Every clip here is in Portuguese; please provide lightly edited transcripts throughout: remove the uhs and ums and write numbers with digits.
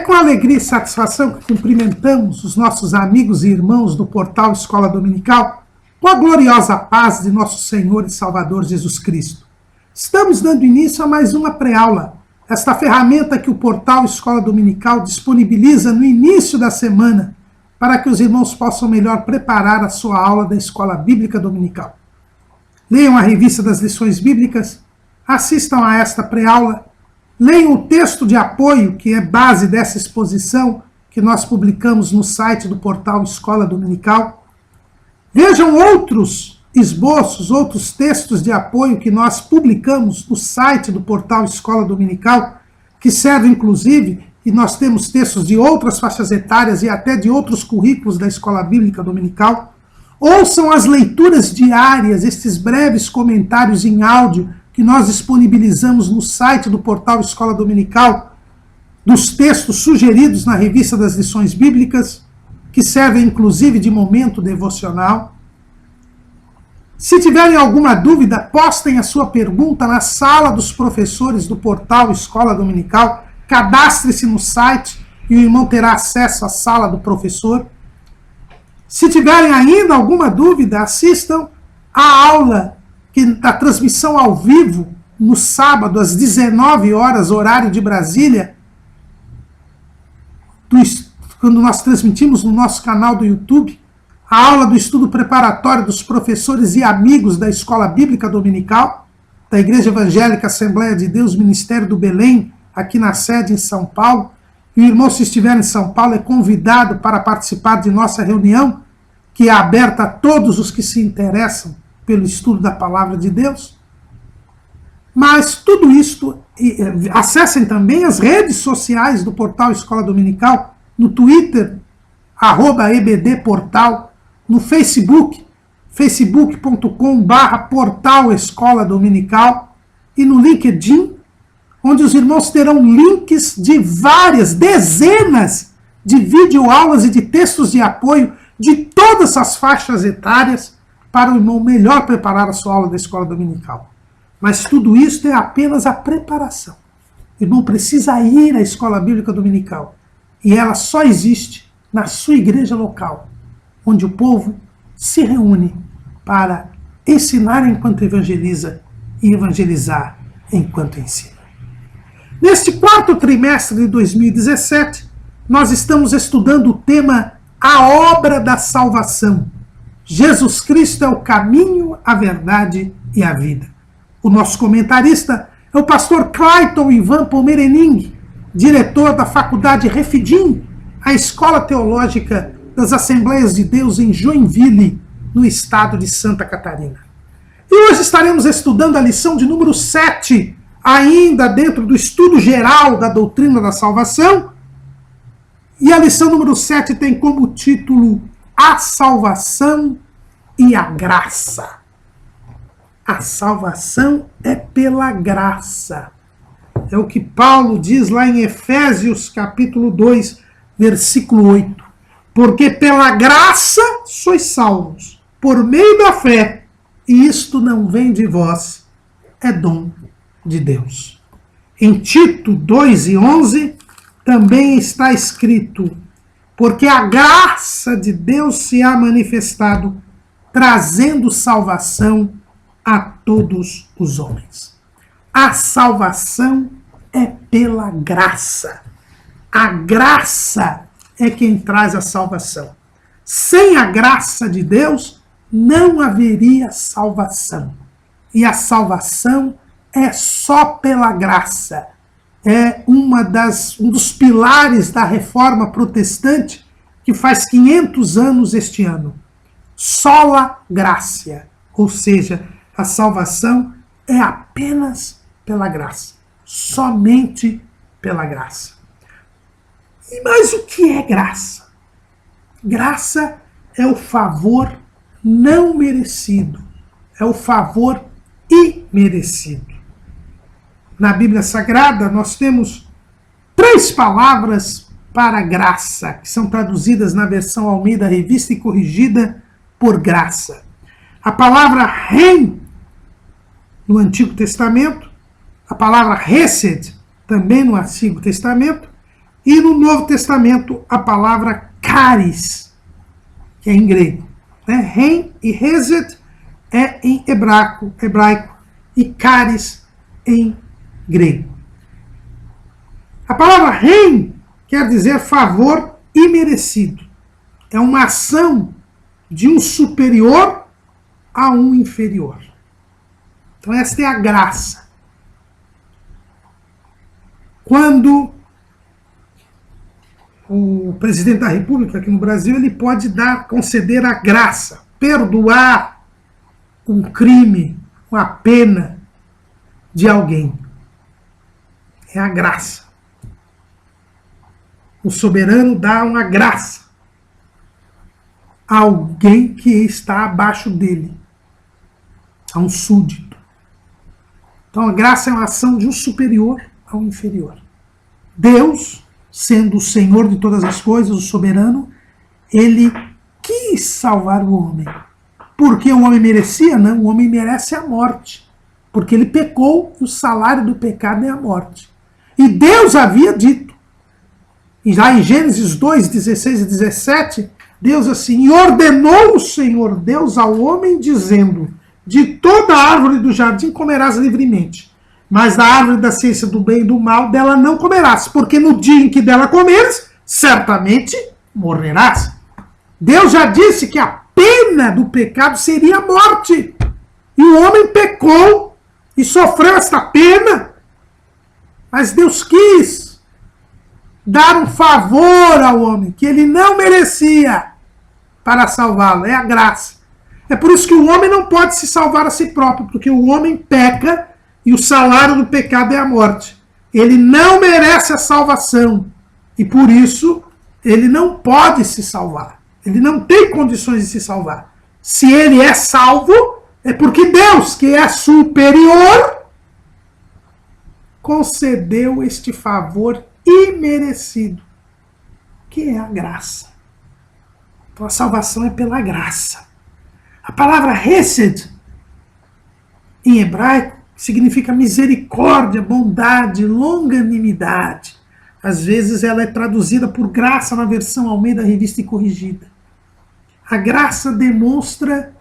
com alegria e satisfação que cumprimentamos os nossos amigos e irmãos do portal Escola Dominical com a gloriosa paz de nosso Senhor e Salvador Jesus Cristo. Estamos dando início a mais uma pré-aula, esta ferramenta que o portal Escola Dominical disponibiliza no início da semana para que os irmãos possam melhor preparar a sua aula da Escola Bíblica Dominical. Leiam a revista das lições bíblicas, assistam a esta pré-aula, leiam o texto de apoio, que é base dessa exposição, que nós publicamos no site do portal Escola Dominical. Vejam outros esboços, outros textos de apoio que nós publicamos no site do portal Escola Dominical, que servem inclusive, e nós temos textos de outras faixas etárias e até de outros currículos da Escola Bíblica Dominical. Ouçam as leituras diárias, estes breves comentários em áudio que nós disponibilizamos no site do portal Escola Dominical, dos textos sugeridos na revista das lições bíblicas, que servem inclusive de momento devocional. Se tiverem alguma dúvida, postem a sua pergunta na sala dos professores do portal Escola Dominical, cadastre-se no site e o irmão terá acesso à sala do professor. Se tiverem ainda alguma dúvida, assistam à aula da transmissão ao vivo, no sábado, às 19 horas, horário de Brasília, quando nós transmitimos no nosso canal do YouTube, a aula do estudo preparatório dos professores e amigos da Escola Bíblica Dominical, da Igreja Evangélica Assembleia de Deus, Ministério do Belém, aqui na sede em São Paulo. E o irmão, se estiver em São Paulo, é convidado para participar de nossa reunião, que é aberta a todos os que se interessam pelo estudo da Palavra de Deus. Mas tudo isto, acessem também as redes sociais do portal Escola Dominical, no Twitter, @ebdportal, no Facebook, facebook.com/portal Escola Dominical, e no LinkedIn, onde os irmãos terão links de várias, dezenas de videoaulas e de textos de apoio de todas as faixas etárias para o irmão melhor preparar a sua aula da Escola Dominical. Mas tudo isso é apenas a preparação. O irmão precisa ir à Escola Bíblica Dominical, e ela só existe na sua igreja local, onde o povo se reúne para ensinar enquanto evangeliza e evangelizar enquanto ensina. Neste quarto trimestre de 2017, nós estamos estudando o tema A Obra da Salvação. Jesus Cristo é o caminho, a verdade e a vida. O nosso comentarista é o pastor Clayton Ivan Pomerening, diretor da Faculdade Refidim, a Escola Teológica das Assembleias de Deus em Joinville, no estado de Santa Catarina. E hoje estaremos estudando a lição de número 7, ainda dentro do estudo geral da doutrina da salvação. E a lição número 7 tem como título A Salvação e a Graça. A salvação é pela graça. É o que Paulo diz lá em Efésios capítulo 2, versículo 8. Porque pela graça sois salvos, por meio da fé, e isto não vem de vós, é dom de Deus. Em Tito 2:11 também está escrito: porque a graça de Deus se há manifestado, trazendo salvação a todos os homens. A salvação é pela graça. A graça é quem traz a salvação. Sem a graça de Deus, não haveria salvação. E a salvação é só pela graça. É um dos pilares da reforma protestante, que faz 500 anos este ano. Sola gratia, ou seja, a salvação é apenas pela graça. Somente pela graça. Mas o que é graça? Graça é o favor não merecido. É o favor imerecido. Na Bíblia Sagrada, nós temos 3 palavras para graça, que são traduzidas na versão Almeida Revista e Corrigida por graça. A palavra ren, no Antigo Testamento, a palavra hesed, também no Antigo Testamento, E no Novo Testamento, a palavra caris, que é em grego. Ren e hesed é em hebraico e caris em grego. A palavra ren quer dizer favor imerecido. É uma ação de um superior a um inferior. Então esta é a graça. Quando o presidente da República aqui no Brasil, ele pode conceder a graça, perdoar um crime, uma pena de alguém. É a graça. O soberano dá uma graça a alguém que está abaixo dele, a um súdito. Então a graça é uma ação de um superior ao inferior. Deus, sendo o Senhor de todas as coisas, o soberano, ele quis salvar o homem. Porque o homem merecia? Não, o homem merece a morte. Porque ele pecou e o salário do pecado é a morte. E Deus havia dito, e já em Gênesis 2, 16 e 17, Deus assim, e ordenou o Senhor Deus ao homem, dizendo, de toda árvore do jardim comerás livremente, mas da árvore da ciência do bem e do mal, dela não comerás, porque no dia em que dela comeres, certamente morrerás. Deus já disse que a pena do pecado seria a morte. E o homem pecou e sofreu esta pena. Mas Deus quis dar um favor ao homem que ele não merecia para salvá-lo. É a graça. É por isso que o homem não pode se salvar a si próprio, porque o homem peca e o salário do pecado é a morte. Ele não merece a salvação. E por isso, ele não pode se salvar. Ele não tem condições de se salvar. Se ele é salvo, é porque Deus, que é superior, concedeu este favor imerecido, que é a graça. Então a salvação é pela graça. A palavra hesed, em hebraico, significa misericórdia, bondade, longanimidade. Às vezes ela é traduzida por graça na versão Almeida Revista e Corrigida. A graça demonstra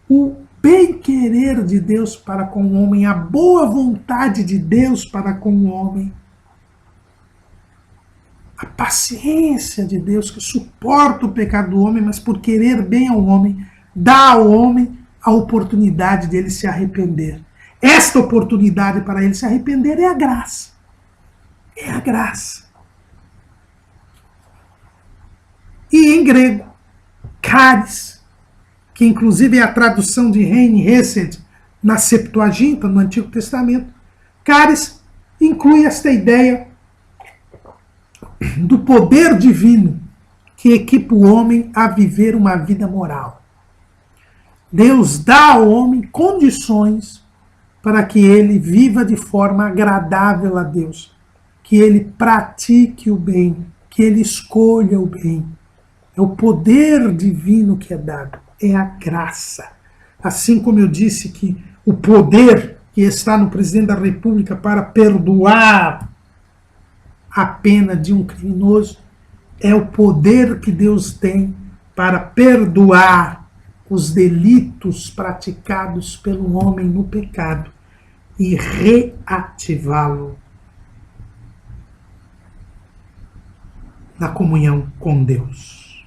o bem-querer de Deus para com o homem, a boa vontade de Deus para com o homem, a paciência de Deus que suporta o pecado do homem, mas por querer bem ao homem, dá ao homem a oportunidade dele se arrepender. Esta oportunidade para ele se arrepender é a graça. É a graça. E em grego, caris, que inclusive é a tradução de Ren e Hesed na Septuaginta, no Antigo Testamento, caris inclui esta ideia do poder divino que equipa o homem a viver uma vida moral. Deus dá ao homem condições para que ele viva de forma agradável a Deus, que ele pratique o bem, que ele escolha o bem. É o poder divino que é dado, é a graça. Assim como eu disse que o poder que está no presidente da República para perdoar a pena de um criminoso, é o poder que Deus tem para perdoar os delitos praticados pelo homem no pecado e reativá-lo na comunhão com Deus.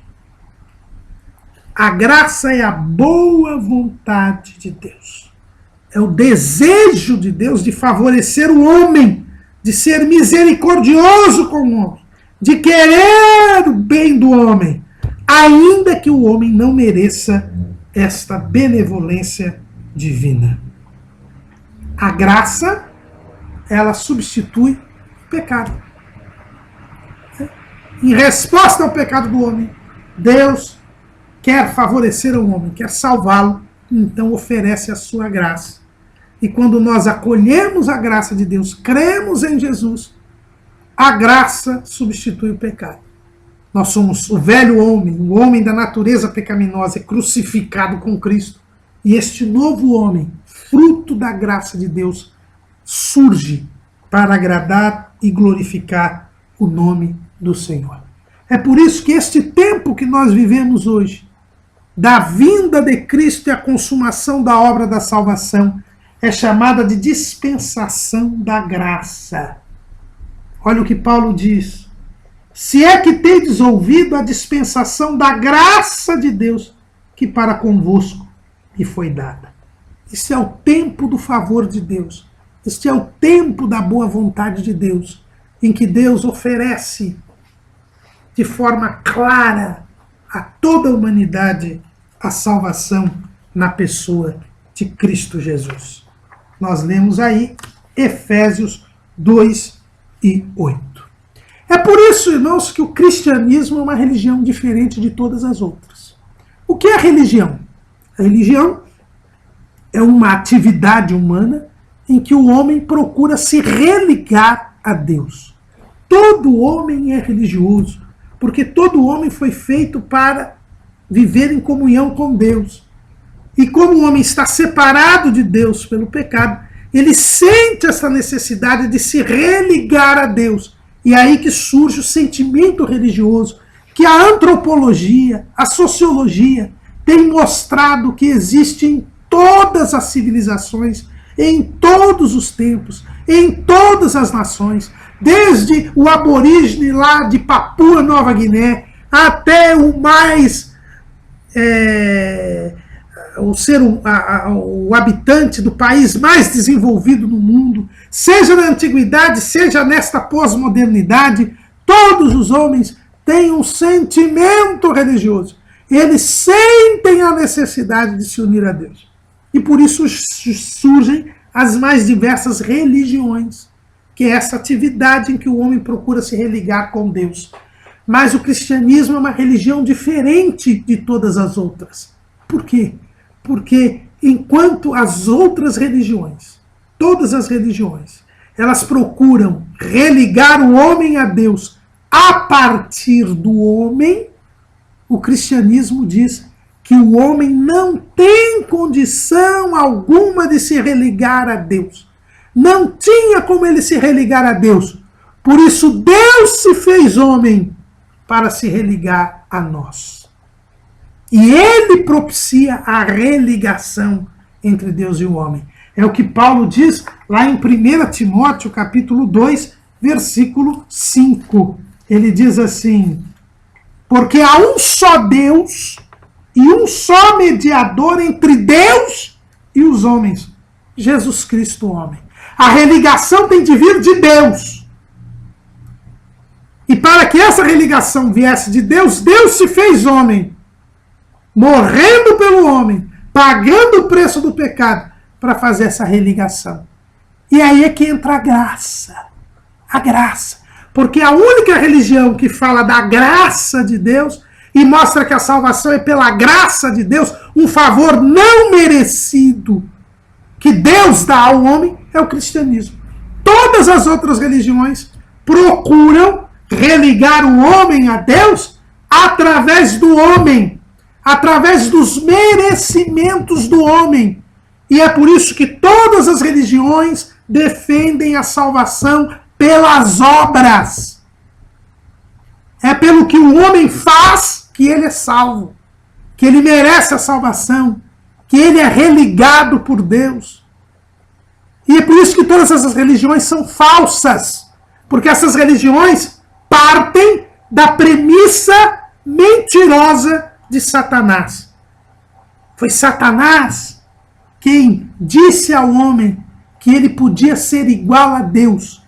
A graça é a boa vontade de Deus. É o desejo de Deus de favorecer o homem, de ser misericordioso com o homem, de querer o bem do homem, ainda que o homem não mereça esta benevolência divina. A graça, ela substitui o pecado. Em resposta ao pecado do homem, Deus quer favorecer o homem, quer salvá-lo, então oferece a sua graça. E quando nós acolhemos a graça de Deus, cremos em Jesus, a graça substitui o pecado. Nós somos o velho homem, o homem da natureza pecaminosa, crucificado com Cristo. E este novo homem, fruto da graça de Deus, surge para agradar e glorificar o nome do Senhor. É por isso que este tempo que nós vivemos hoje, da vinda de Cristo e a consumação da obra da salvação, é chamada de dispensação da graça. Olha o que Paulo diz. Se é que tendes ouvido a dispensação da graça de Deus, que para convosco me foi dada. Este é o tempo do favor de Deus. Este é o tempo da boa vontade de Deus, em que Deus oferece de forma clara a toda a humanidade a salvação na pessoa de Cristo Jesus. Nós lemos aí Efésios 2 e 8. É por isso, irmãos, que o cristianismo é uma religião diferente de todas as outras. O que é religião? A religião é uma atividade humana em que o homem procura se religar a Deus. Todo homem é religioso, porque todo homem foi feito para viver em comunhão com Deus. E como o homem está separado de Deus pelo pecado, ele sente essa necessidade de se religar a Deus. E é aí que surge o sentimento religioso, que a antropologia, a sociologia, tem mostrado que existe em todas as civilizações, em todos os tempos, em todas as nações, desde o aborígene lá de Papua Nova Guiné, até o mais o habitante do país mais desenvolvido no mundo, seja na antiguidade, seja nesta pós-modernidade, todos os homens têm um sentimento religioso. Eles sentem a necessidade de se unir a Deus. E por isso surgem as mais diversas religiões, que é essa atividade em que o homem procura se religar com Deus. Mas o cristianismo é uma religião diferente de todas as outras. Por quê? Porque enquanto as outras religiões, todas as religiões, elas procuram religar o homem a Deus a partir do homem, o cristianismo diz que o homem não tem condição alguma de se religar a Deus. Não tinha como ele se religar a Deus. Por isso Deus se fez homem para se religar a nós. E ele propicia a religação entre Deus e o homem. É o que Paulo diz lá em 1 Timóteo, capítulo 2, versículo 5. Ele diz assim: porque há um só Deus e um só mediador entre Deus e os homens, Jesus Cristo, homem. A religação tem de vir de Deus. E para que essa religação viesse de Deus, Deus se fez homem, morrendo pelo homem, pagando o preço do pecado, para fazer essa religação. E aí é que entra a graça. A graça. Porque a única religião que fala da graça de Deus e mostra que a salvação é pela graça de Deus, um favor não merecido que Deus dá ao homem, é o cristianismo. Todas as outras religiões procuram religar o homem a Deus através do homem, através dos merecimentos do homem. E é por isso que todas as religiões defendem a salvação pelas obras. É pelo que o homem faz que ele é salvo, que ele merece a salvação, que ele é religado por Deus. E é por isso que todas essas religiões são falsas, porque essas religiões partem da premissa mentirosa de Satanás. Foi Satanás quem disse ao homem que ele podia ser igual a Deus,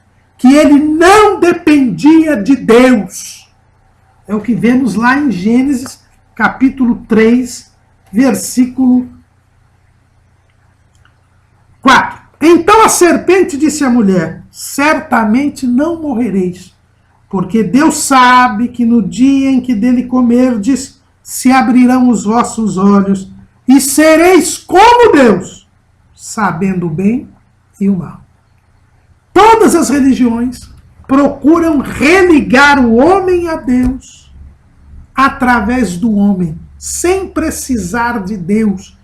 que ele não dependia de Deus. É o que vemos lá em Gênesis, capítulo 3, versículo 4. Então a serpente disse à mulher: certamente não morrereis, porque Deus sabe que no dia em que dele comerdes, se abrirão os vossos olhos, e sereis como Deus, sabendo o bem e o mal. Todas as religiões procuram religar o homem a Deus através do homem, sem precisar de Deus.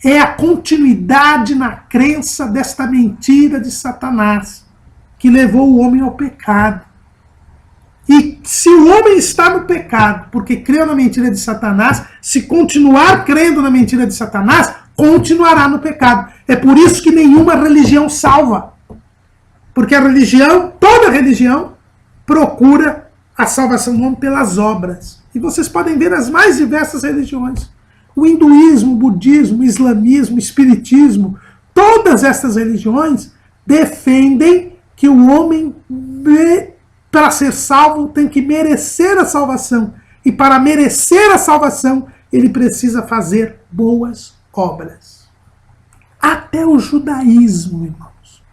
É a continuidade na crença desta mentira de Satanás, que levou o homem ao pecado. E se o homem está no pecado porque creu na mentira de Satanás, se continuar crendo na mentira de Satanás, continuará no pecado. É por isso que nenhuma religião salva. Porque a religião, toda religião, procura a salvação do homem pelas obras. E vocês podem ver as mais diversas religiões. O hinduísmo, o budismo, o islamismo, o espiritismo, todas essas religiões defendem que o homem, para ser salvo, tem que merecer a salvação. E para merecer a salvação, ele precisa fazer boas obras. Até o judaísmo, irmãos.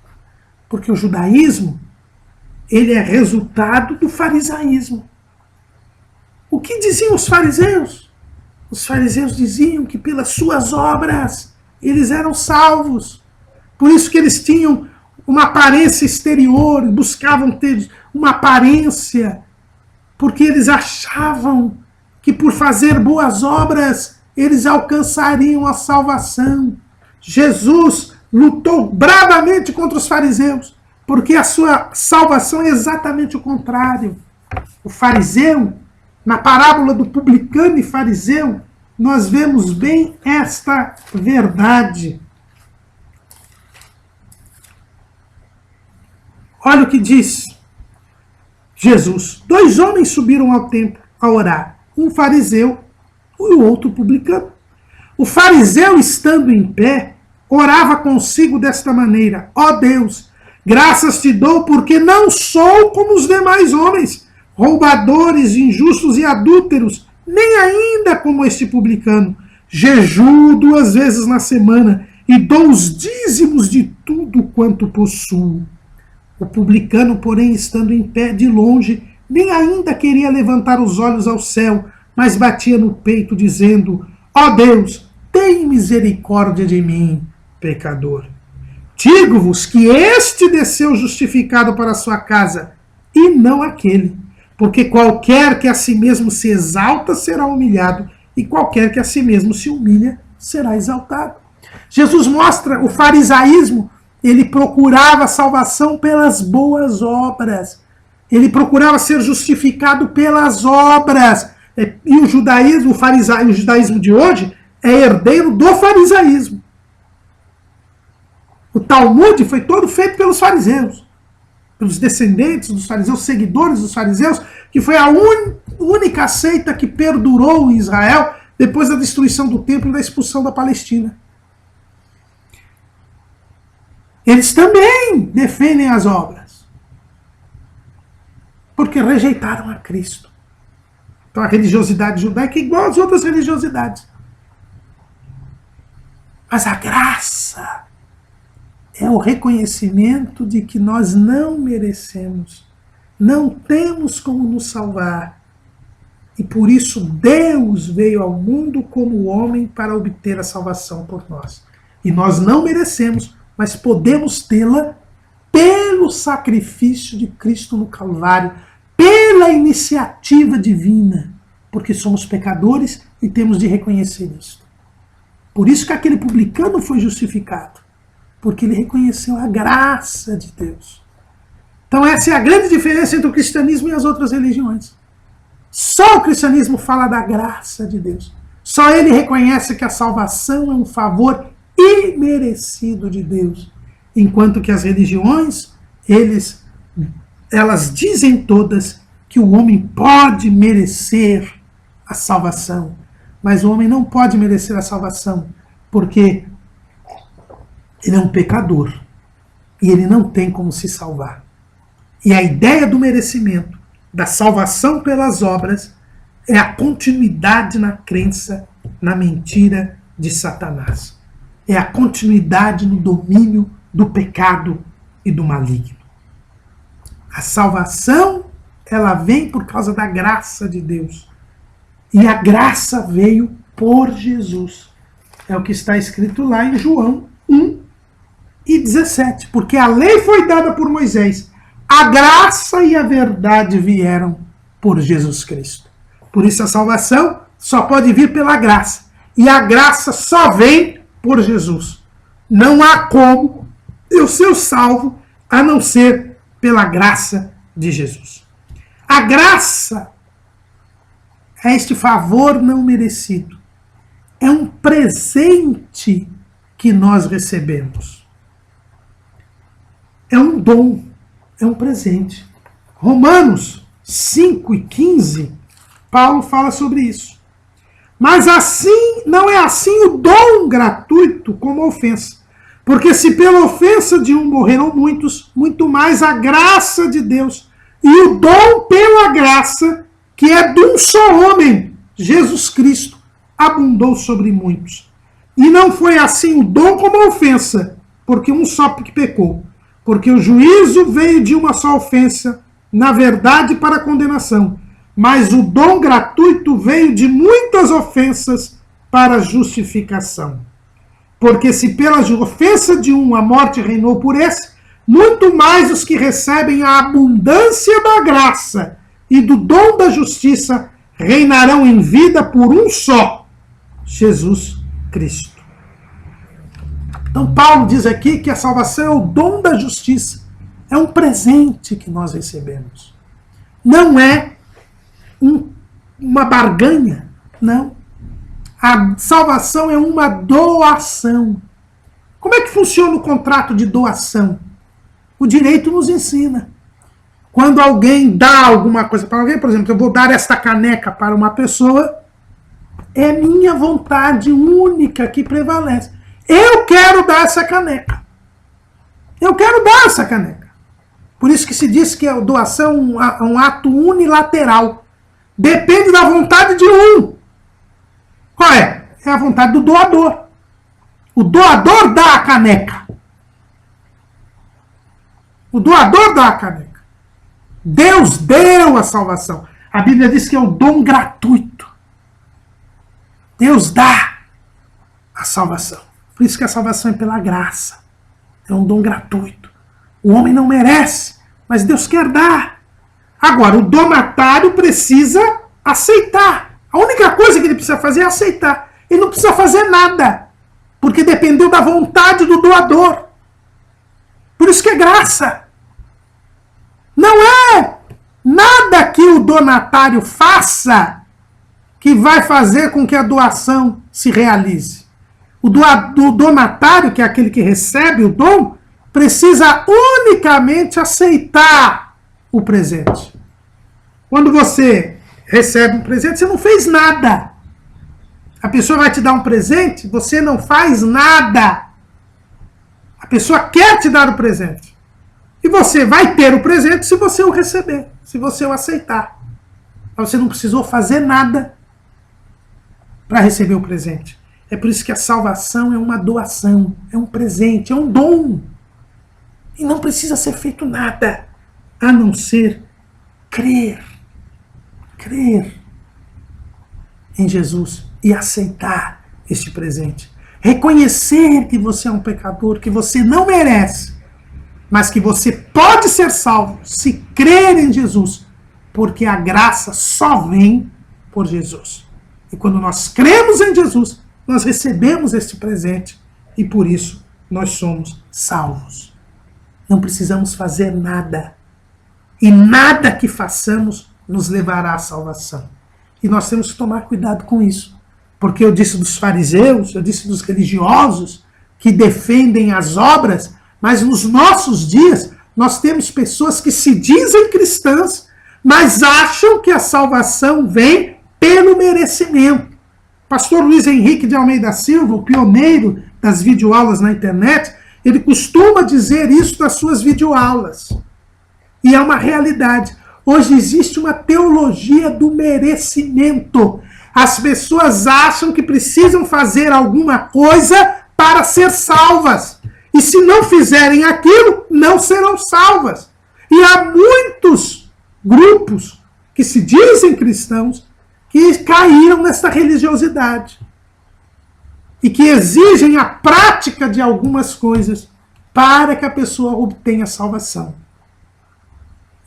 Porque o judaísmo, ele é resultado do farisaísmo. O que diziam os fariseus? Os fariseus diziam que pelas suas obras eles eram salvos. Por isso que eles tinham uma aparência exterior, buscavam ter uma aparência, porque eles achavam que por fazer boas obras eles alcançariam a salvação. Jesus lutou bravamente contra os fariseus, porque a sua salvação é exatamente o contrário. O fariseu, na parábola do publicano e fariseu, nós vemos bem esta verdade. Olha o que diz Jesus. 2 homens subiram ao templo a orar, um fariseu e o outro publicano. O fariseu, estando em pé, orava consigo desta maneira: ó Deus, graças te dou porque não sou como os demais homens, roubadores, injustos e adúlteros, nem ainda como este publicano. Jejuo 2 vezes na semana e dou os dízimos de tudo quanto possuo. O publicano, porém, estando em pé de longe, nem ainda queria levantar os olhos ao céu, mas batia no peito, dizendo: ó Deus, tem misericórdia de mim, pecador. Digo-vos que este desceu justificado para a sua casa, e não aquele. Porque qualquer que a si mesmo se exalta será humilhado, e qualquer que a si mesmo se humilha será exaltado. Jesus mostra o farisaísmo. Ele procurava salvação pelas boas obras. Ele procurava ser justificado pelas obras. E o judaísmo, o judaísmo de hoje é herdeiro do farisaísmo. O Talmud foi todo feito pelos fariseus, pelos descendentes dos fariseus, seguidores dos fariseus, que foi a única seita que perdurou em Israel depois da destruição do templo e da expulsão da Palestina. Eles também defendem as obras, porque rejeitaram a Cristo. Então a religiosidade judaica é igual às outras religiosidades. Mas a graça é o reconhecimento de que nós não merecemos, não temos como nos salvar. E por isso Deus veio ao mundo como homem para obter a salvação por nós. E nós não merecemos, mas podemos tê-la pelo sacrifício de Cristo no Calvário, pela iniciativa divina, porque somos pecadores e temos de reconhecer isso. Por isso que aquele publicano foi justificado, porque ele reconheceu a graça de Deus. Então essa é a grande diferença entre o cristianismo e as outras religiões. Só o cristianismo fala da graça de Deus. Só ele reconhece que a salvação é um favor imerecido de Deus, enquanto que as religiões, elas dizem todas que o homem pode merecer a salvação, mas o homem não pode merecer a salvação, porque ele é um pecador e ele não tem como se salvar. E a ideia do merecimento, da salvação pelas obras, é a continuidade na crença, na mentira de Satanás. É a continuidade no domínio do pecado e do maligno. A salvação, ela vem por causa da graça de Deus. E a graça veio por Jesus. É o que está escrito lá em João 1:17. Porque a lei foi dada por Moisés. A graça e a verdade vieram por Jesus Cristo. Por isso a salvação só pode vir pela graça. E a graça só vem por Jesus. Não há como eu ser salvo a não ser pela graça de Jesus. A graça é este favor não merecido. É um presente que nós recebemos. É um dom, é um presente. Romanos 5:15, Paulo fala sobre isso. Mas assim, não é assim o dom gratuito como a ofensa. Porque se pela ofensa de um morreram muitos, muito mais a graça de Deus e o dom pela graça, que é de um só homem, Jesus Cristo, abundou sobre muitos. E não foi assim o dom como a ofensa, porque um só que pecou. Porque o juízo veio de uma só ofensa, na verdade para a condenação. Mas o dom gratuito veio de muitas ofensas para a justificação. Porque se pela ofensa de um a morte reinou por esse, muito mais os que recebem a abundância da graça e do dom da justiça reinarão em vida por um só, Jesus Cristo. Então Paulo diz aqui que a salvação é o dom da justiça, é um presente que nós recebemos. Não é uma barganha, não. A salvação é uma doação. Como é que funciona o contrato de doação? O direito nos ensina. Quando alguém dá alguma coisa para alguém, por exemplo, eu vou dar esta caneca para uma pessoa, é minha vontade única que prevalece. Eu quero dar essa caneca. Eu quero dar essa caneca. Por isso que se diz que a doação é um ato unilateral. Depende da vontade de um. Qual é? É a vontade do doador. O doador dá a caneca. O doador dá a caneca. Deus deu a salvação. A Bíblia diz que é um dom gratuito. Deus dá a salvação. Por isso que a salvação é pela graça. É um dom gratuito. O homem não merece, mas Deus quer dar. Agora, o donatário precisa aceitar. A única coisa que ele precisa fazer é aceitar. Ele não precisa fazer nada, porque dependeu da vontade do doador. Por isso que é graça. Não é nada que o donatário faça que vai fazer com que a doação se realize. O donatário, que é aquele que recebe o dom, precisa unicamente aceitar o presente. Quando você recebe um presente, você não fez nada. A pessoa vai te dar um presente, você não faz nada. A pessoa quer te dar o presente. E você vai ter o presente se você o receber, se você o aceitar. Mas você não precisou fazer nada para receber o presente. É por isso que a salvação é uma doação, é um presente, é um dom. E não precisa ser feito nada, a não ser crer. Crer em Jesus e aceitar este presente. Reconhecer que você é um pecador, que você não merece, mas que você pode ser salvo se crer em Jesus, porque a graça só vem por Jesus. E quando nós cremos em Jesus, nós recebemos este presente e por isso nós somos salvos. Não precisamos fazer nada. E nada que façamos nos levará à salvação. E nós temos que tomar cuidado com isso. Porque eu disse dos fariseus, eu disse dos religiosos que defendem as obras, mas nos nossos dias nós temos pessoas que se dizem cristãs, mas acham que a salvação vem pelo merecimento. Pastor Luiz Henrique de Almeida Silva, o pioneiro das videoaulas na internet, ele costuma dizer isso nas suas videoaulas. E é uma realidade. Hoje existe uma teologia do merecimento. As pessoas acham que precisam fazer alguma coisa para ser salvas. E se não fizerem aquilo, não serão salvas. E há muitos grupos que se dizem cristãos que caíram nessa religiosidade. E que exigem a prática de algumas coisas para que a pessoa obtenha salvação.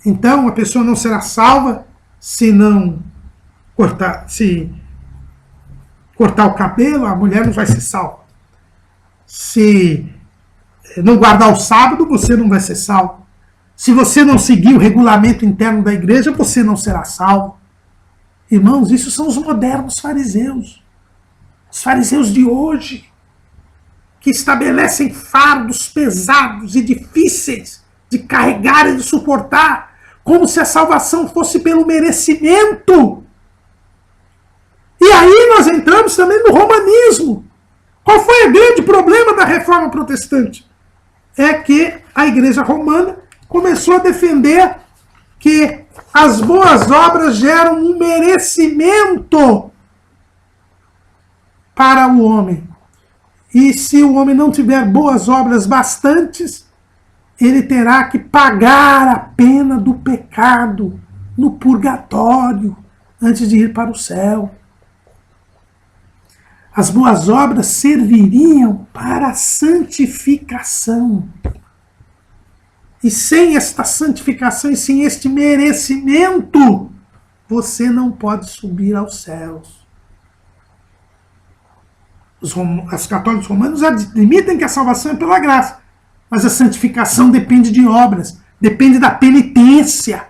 Então, a pessoa não será salva se não cortar o cabelo, a mulher não vai ser salva. Se não guardar o sábado, você não vai ser salvo. Se você não seguir o regulamento interno da igreja, você não será salvo. Irmãos, isso são os modernos fariseus. Os fariseus de hoje, que estabelecem fardos pesados e difíceis de carregar e de suportar, como se a salvação fosse pelo merecimento. E aí nós entramos também no romanismo. Qual foi o grande problema da reforma protestante? É que a igreja romana começou a defender que as boas obras geram um merecimento para o homem. E se o homem não tiver boas obras bastantes, ele terá que pagar a pena do pecado no purgatório antes de ir para o céu. As boas obras serviriam para a santificação. E sem esta santificação e sem este merecimento, você não pode subir aos céus. Os católicos romanos admitem que a salvação é pela graça, mas a santificação depende de obras, depende da penitência,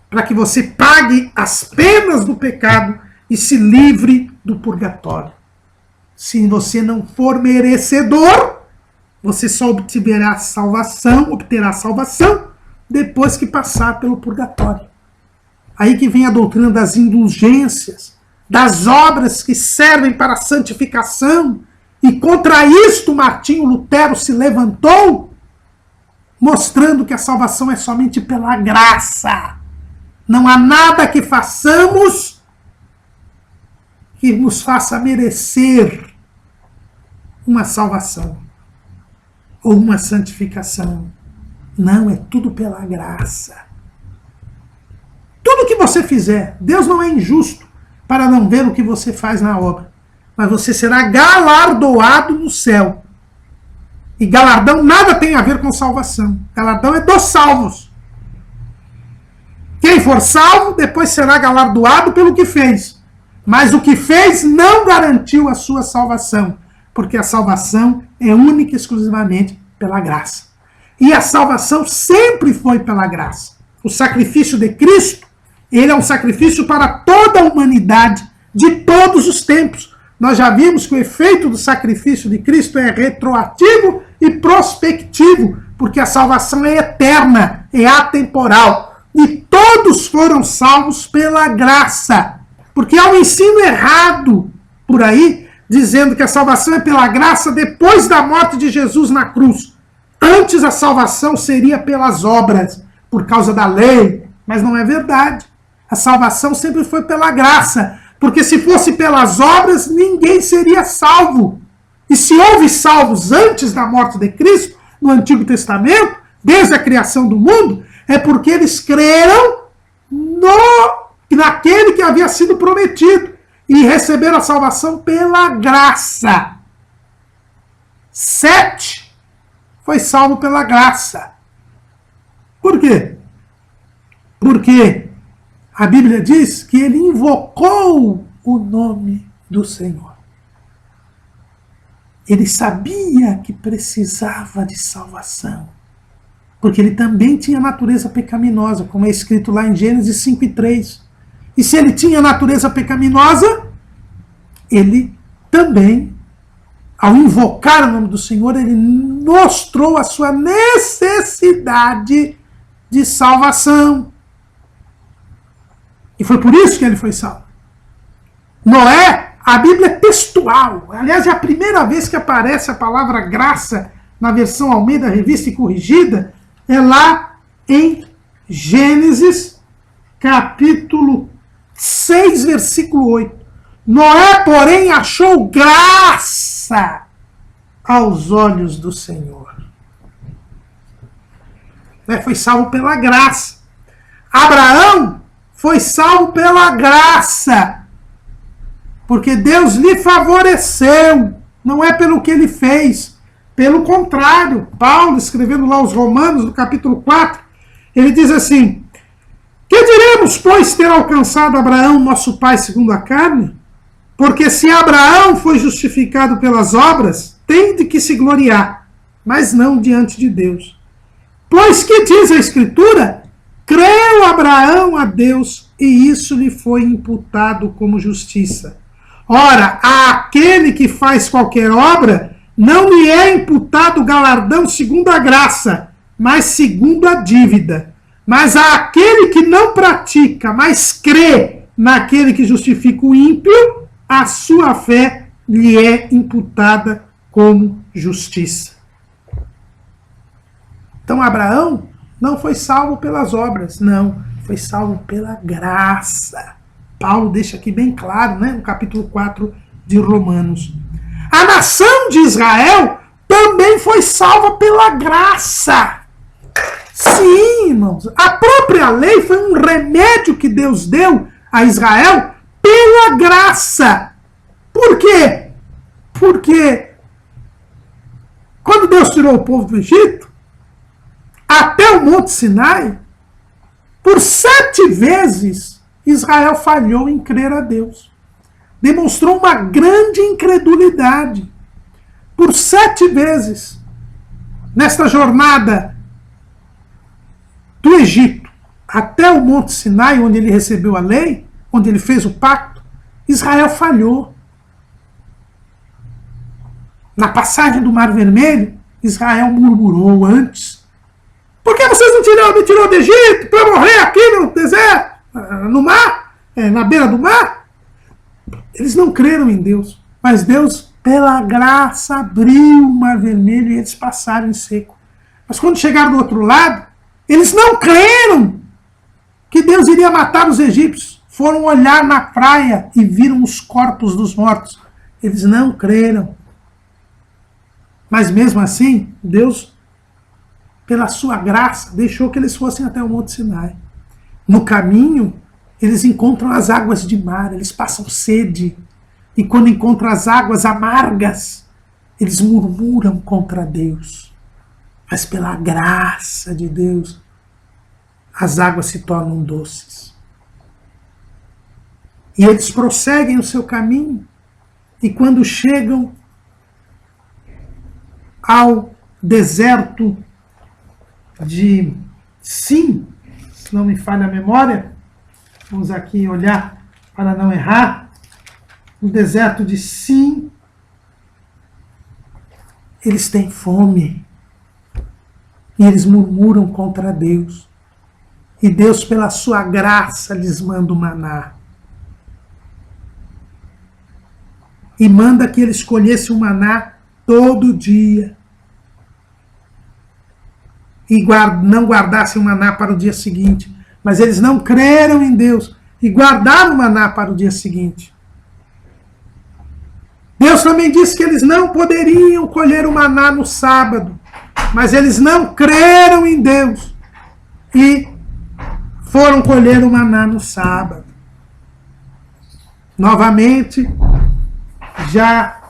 para que você pague as penas do pecado e se livre do purgatório. Se você não for merecedor, você só obterá salvação depois que passar pelo purgatório. Aí que vem a doutrina das indulgências, das obras que servem para a santificação, e contra isto Martinho Lutero se levantou, mostrando que a salvação é somente pela graça. Não há nada que façamos que nos faça merecer uma salvação ou uma santificação. Não, é tudo pela graça. Tudo que você fizer, Deus não é injusto para não ver o que você faz na obra, mas você será galardoado no céu. E galardão nada tem a ver com salvação. Galardão é dos salvos. Quem for salvo, depois será galardoado pelo que fez. Mas o que fez não garantiu a sua salvação, porque a salvação é única e exclusivamente pela graça. E a salvação sempre foi pela graça. O sacrifício de Cristo, ele é um sacrifício para toda a humanidade, de todos os tempos. Nós já vimos que o efeito do sacrifício de Cristo é retroativo e prospectivo, porque a salvação é eterna, é atemporal. E todos foram salvos pela graça. Porque há um ensino errado por aí, dizendo que a salvação é pela graça depois da morte de Jesus na cruz. Antes a salvação seria pelas obras, por causa da lei. Mas não é verdade. A salvação sempre foi pela graça. Porque se fosse pelas obras, ninguém seria salvo. E se houve salvos antes da morte de Cristo, no Antigo Testamento, desde a criação do mundo, é porque eles creram naquele que havia sido prometido e receberam a salvação pela graça. Sete foi salvo pela graça. Por quê? Porque a Bíblia diz que ele invocou o nome do Senhor. Ele sabia que precisava de salvação, porque ele também tinha natureza pecaminosa, como é escrito lá em Gênesis 5:3. E se ele tinha natureza pecaminosa, ele também, ao invocar o nome do Senhor, ele mostrou a sua necessidade de salvação. E foi por isso que ele foi salvo. Noé, a Bíblia é textual. Aliás, é a primeira vez que aparece a palavra graça na versão Almeida Revista e Corrigida, é lá em Gênesis, capítulo 6, versículo 8. Noé, porém, achou graça aos olhos do Senhor. Foi salvo pela graça. Abraão foi salvo pela graça, porque Deus lhe favoreceu, não é pelo que ele fez. Pelo contrário, Paulo, escrevendo lá aos Romanos, no capítulo 4, ele diz assim: que diremos, pois, ter alcançado Abraão, nosso pai, segundo a carne? Porque se Abraão foi justificado pelas obras, tem de que se gloriar, mas não diante de Deus. Pois que diz a Escritura? Creu Abraão a Deus e isso lhe foi imputado como justiça. Ora, àquele que faz qualquer obra, não lhe é imputado galardão segundo a graça, mas segundo a dívida. Mas àquele que não pratica, mas crê naquele que justifica o ímpio, a sua fé lhe é imputada como justiça. Então Abraão não foi salvo pelas obras, não, foi salvo pela graça. Paulo deixa aqui bem claro, né, no capítulo 4 de Romanos. A nação de Israel também foi salva pela graça. Sim, irmãos, a própria lei foi um remédio que Deus deu a Israel pela graça. Por quê? Porque quando Deus tirou o povo do Egito, até o Monte Sinai, por 7 vezes Israel falhou em crer a Deus. Demonstrou uma grande incredulidade. Por 7 vezes, nesta jornada do Egito até o Monte Sinai, onde ele recebeu a lei, onde ele fez o pacto, Israel falhou. Na passagem do Mar Vermelho, Israel murmurou antes. Por que vocês não me tirou do Egito para morrer aqui no deserto, no mar, na beira do mar? Eles não creram em Deus, mas Deus, pela graça, abriu o Mar Vermelho e eles passaram em seco. Mas quando chegaram do outro lado, eles não creram que Deus iria matar os egípcios. Foram olhar na praia e viram os corpos dos mortos. Eles não creram. Mas mesmo assim, Deus, pela sua graça, deixou que eles fossem até o Monte Sinai. No caminho, eles encontram as águas de mar, eles passam sede. E quando encontram as águas amargas, eles murmuram contra Deus. Mas pela graça de Deus, as águas se tornam doces. E eles prosseguem o seu caminho. E quando chegam ao deserto de Sim, se não me falha a memória, vamos aqui olhar para não errar, no deserto de Sim, eles têm fome e eles murmuram contra Deus. E Deus, pela sua graça, lhes manda o maná. E manda que eles colhessem o maná todo dia. E não guardassem o maná para o dia seguinte. Mas eles não creram em Deus e guardaram o maná para o dia seguinte. Deus também disse que eles não poderiam colher o maná no sábado. Mas eles não creram em Deus e foram colher o maná no sábado. Novamente, já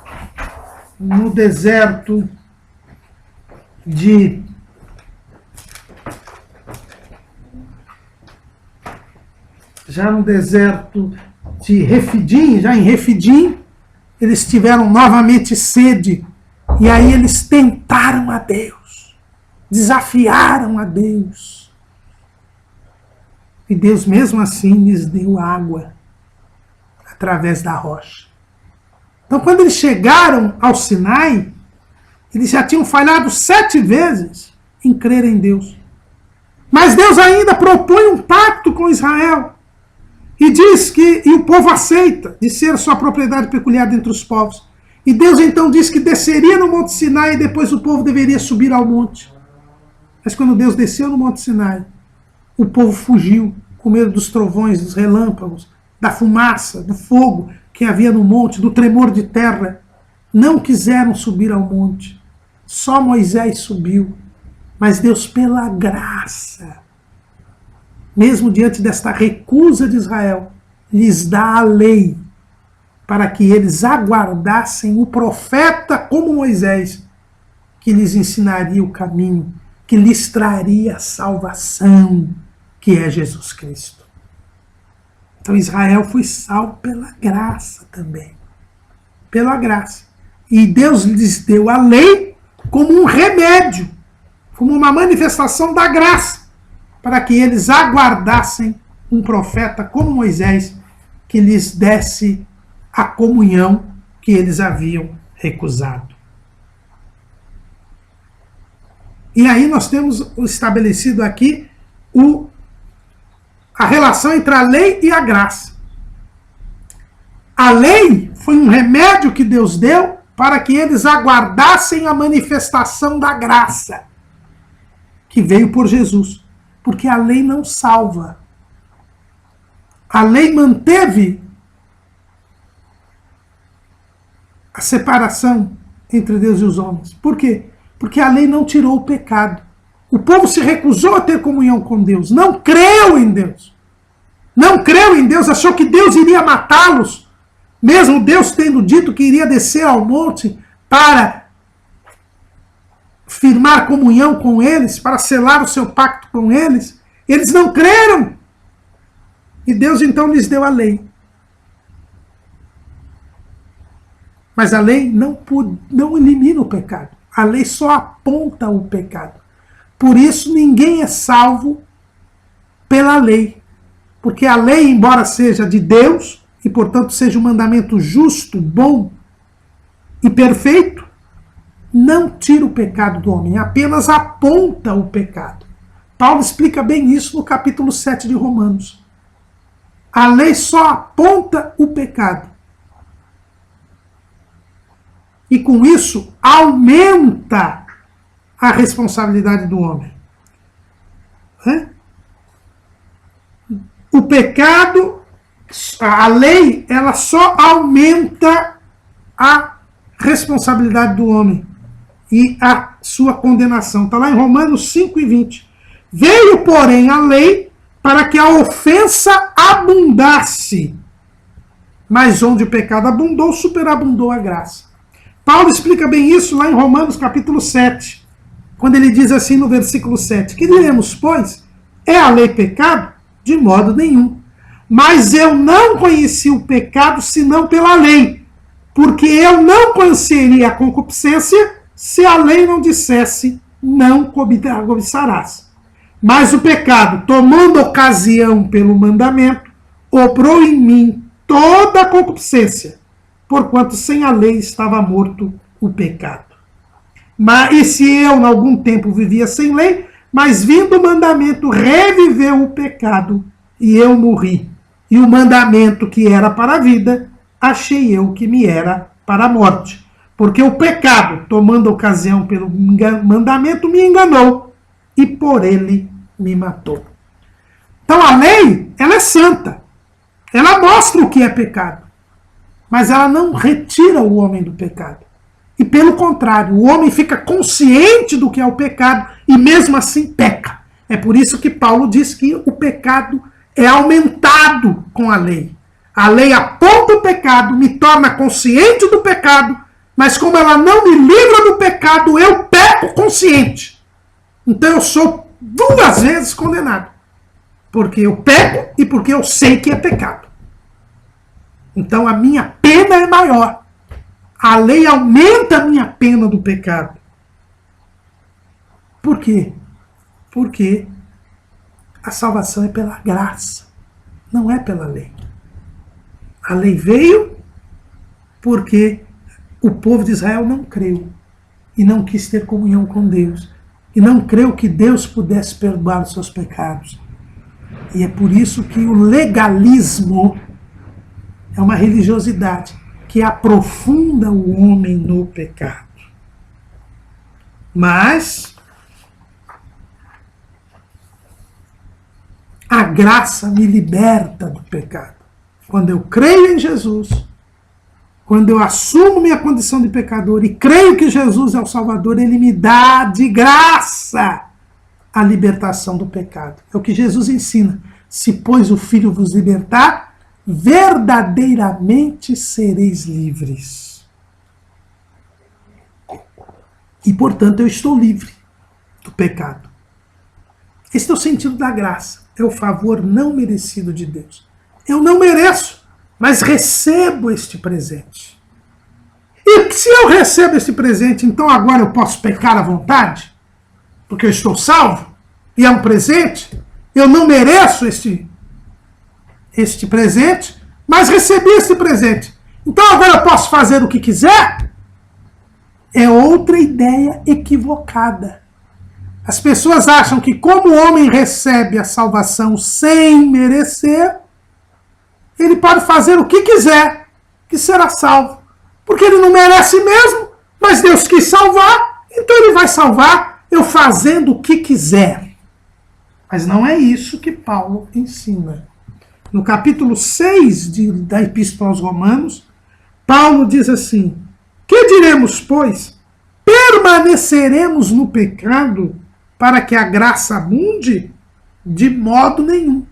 no deserto de Refidim, já em Refidim, eles tiveram novamente sede. E aí eles tentaram a Deus, desafiaram a Deus. E Deus mesmo assim lhes deu água através da rocha. Então quando eles chegaram ao Sinai, eles já tinham falhado 7 vezes em crer em Deus. Mas Deus ainda propõe um pacto com Israel. E diz que, e o povo aceita, de ser sua propriedade peculiar dentre os povos. E Deus então diz que desceria no Monte Sinai e depois o povo deveria subir ao monte. Mas quando Deus desceu no Monte Sinai, o povo fugiu, com medo dos trovões, dos relâmpagos, da fumaça, do fogo que havia no monte, do tremor de terra. Não quiseram subir ao monte. Só Moisés subiu. Mas Deus, pela graça, mesmo diante desta recusa de Israel, lhes dá a lei para que eles aguardassem o profeta como Moisés, que lhes ensinaria o caminho, que lhes traria a salvação, que é Jesus Cristo. Então Israel foi salvo pela graça também. Pela graça. E Deus lhes deu a lei como um remédio como uma manifestação da graça, para que eles aguardassem um profeta como Moisés, que lhes desse a comunhão que eles haviam recusado. E aí nós temos estabelecido aqui a relação entre a lei e a graça. A lei foi um remédio que Deus deu para que eles aguardassem a manifestação da graça, que veio por Jesus. Porque a lei não salva. A lei manteve a separação entre Deus e os homens. Por quê? Porque a lei não tirou o pecado. O povo se recusou a ter comunhão com Deus. Não creu em Deus. Não creu em Deus, achou que Deus iria matá-los. Mesmo Deus tendo dito que iria descer ao monte para firmar comunhão com eles, para selar o seu pacto com eles, eles não creram. E Deus então lhes deu a lei. Mas a lei não elimina o pecado. A lei só aponta o pecado. Por isso ninguém é salvo pela lei. Porque a lei, embora seja de Deus, e portanto seja um mandamento justo, bom e perfeito, não tira o pecado do homem, apenas aponta o pecado. Paulo explica bem isso no capítulo 7 de Romanos. A lei só aponta o pecado. E com isso aumenta a responsabilidade do homem. O pecado, a lei, ela só aumenta a responsabilidade do homem e a sua condenação. Está lá em Romanos 5:20. Veio, porém, a lei para que a ofensa abundasse. Mas onde o pecado abundou, superabundou a graça. Paulo explica bem isso lá em Romanos capítulo 7, quando ele diz assim no versículo 7, que diremos, pois, é a lei pecado? De modo nenhum. Mas eu não conheci o pecado senão pela lei, porque eu não conheceria a concupiscência se a lei não dissesse, não cobiçarás. Mas o pecado, tomando ocasião pelo mandamento, operou em mim toda a concupiscência, porquanto sem a lei estava morto o pecado. E se eu, em algum tempo, vivia sem lei, mas vindo o mandamento, reviveu o pecado, e eu morri. E o mandamento que era para a vida, achei eu que me era para a morte. Porque o pecado, tomando ocasião pelo mandamento, me enganou, e por ele me matou. Então a lei, ela é santa. Ela mostra o que é pecado. Mas ela não retira o homem do pecado. E pelo contrário, o homem fica consciente do que é o pecado e mesmo assim peca. É por isso que Paulo diz que o pecado é aumentado com a lei. A lei aponta o pecado, me torna consciente do pecado, mas como ela não me livra do pecado, eu peco consciente. Então eu sou 2 vezes condenado. Porque eu peco e porque eu sei que é pecado. Então a minha pena é maior. A lei aumenta a minha pena do pecado. Por quê? Porque a salvação é pela graça, não é pela lei. A lei veio porque o povo de Israel não creu e não quis ter comunhão com Deus. E não creu que Deus pudesse perdoar os seus pecados. E é por isso que o legalismo é uma religiosidade que aprofunda o homem no pecado. Mas a graça me liberta do pecado. Quando eu creio em Jesus, quando eu assumo minha condição de pecador e creio que Jesus é o Salvador, ele me dá de graça a libertação do pecado. É o que Jesus ensina. Se, pois, o Filho vos libertar, verdadeiramente sereis livres. E, portanto, eu estou livre do pecado. Esse é o sentido da graça. É o favor não merecido de Deus. Eu não mereço, mas recebo este presente. E se eu recebo este presente, então agora eu posso pecar à vontade? porque eu estou salvo, e é um presente. Eu não mereço este presente, mas recebi este presente. Então agora eu posso fazer o que quiser? É outra ideia equivocada. As pessoas acham que como o homem recebe a salvação sem merecer, ele pode fazer o que quiser, que será salvo. Porque ele não merece mesmo, mas Deus quis salvar, então ele vai salvar eu fazendo o que quiser. Mas não é isso que Paulo ensina. No capítulo 6 da Epístola aos Romanos, Paulo diz assim: que diremos, pois? Permaneceremos no pecado para que a graça abunde? De modo nenhum.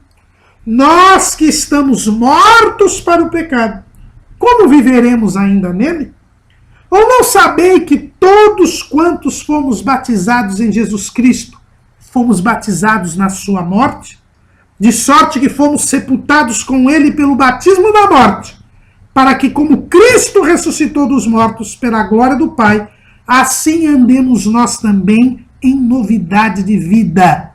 Nós que estamos mortos para o pecado, como viveremos ainda nele? Ou não sabei que todos quantos fomos batizados em Jesus Cristo, fomos batizados na sua morte? De sorte que fomos sepultados com ele pelo batismo da morte, para que, como Cristo ressuscitou dos mortos pela glória do Pai, assim andemos nós também em novidade de vida.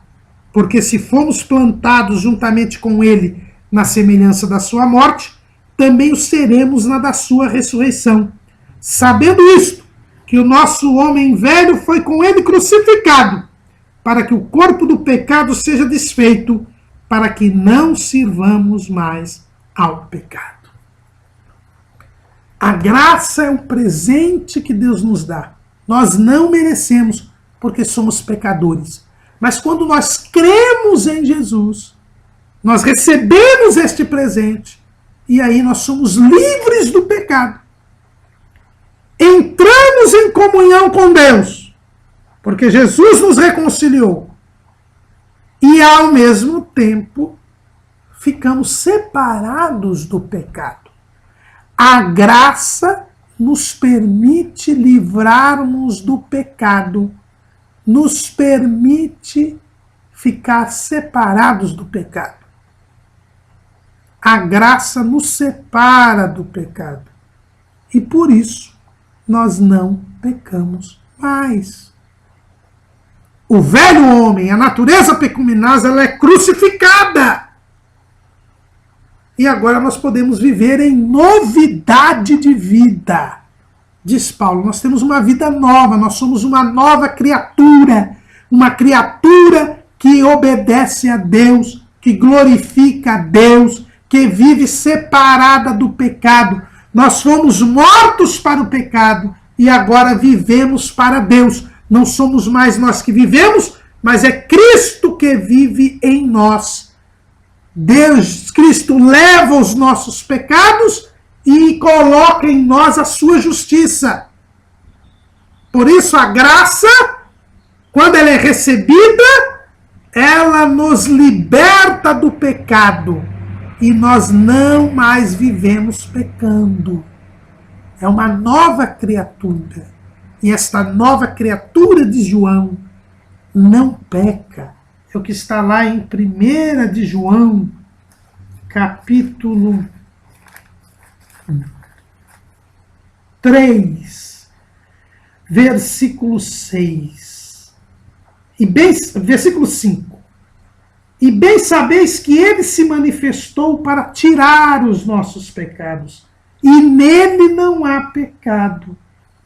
Porque se fomos plantados juntamente com ele na semelhança da sua morte, também o seremos na da sua ressurreição. Sabendo isto, que o nosso homem velho foi com ele crucificado, para que o corpo do pecado seja desfeito, para que não sirvamos mais ao pecado. A graça é um presente que Deus nos dá. Nós não merecemos, porque somos pecadores. Mas quando nós cremos em Jesus, nós recebemos este presente, e aí nós somos livres do pecado. Entramos em comunhão com Deus, porque Jesus nos reconciliou. E ao mesmo tempo, ficamos separados do pecado. A graça nos permite livrarmos do pecado, nos permite ficar separados do pecado. A graça nos separa do pecado. E por isso, nós não pecamos mais. O velho homem, a natureza pecaminosa, ela é crucificada. E agora nós podemos viver em novidade de vida. Diz Paulo, nós temos uma vida nova, nós somos uma nova criatura. Uma criatura que obedece a Deus, que glorifica a Deus, que vive separada do pecado. Nós fomos mortos para o pecado e agora vivemos para Deus. Não somos mais nós que vivemos, mas é Cristo que vive em nós. Deus, Cristo leva os nossos pecados e coloca em nós a sua justiça. Por isso a graça, quando ela é recebida, ela nos liberta do pecado. E nós não mais vivemos pecando. É uma nova criatura. E esta nova criatura de João não peca. É o que está lá em 1 de João, capítulo 3, versículo 6. Versículo 5. E bem sabeis que ele se manifestou para tirar os nossos pecados, e nele não há pecado.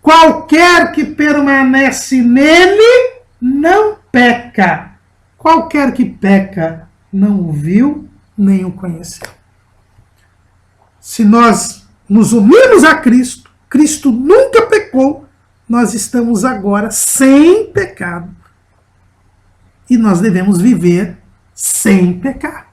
Qualquer que permanece nele não peca. Qualquer que peca não o viu nem o conheceu. Se nós nos unirmos a Cristo, Cristo nunca pecou, nós estamos agora sem pecado. E nós devemos viver sem pecar.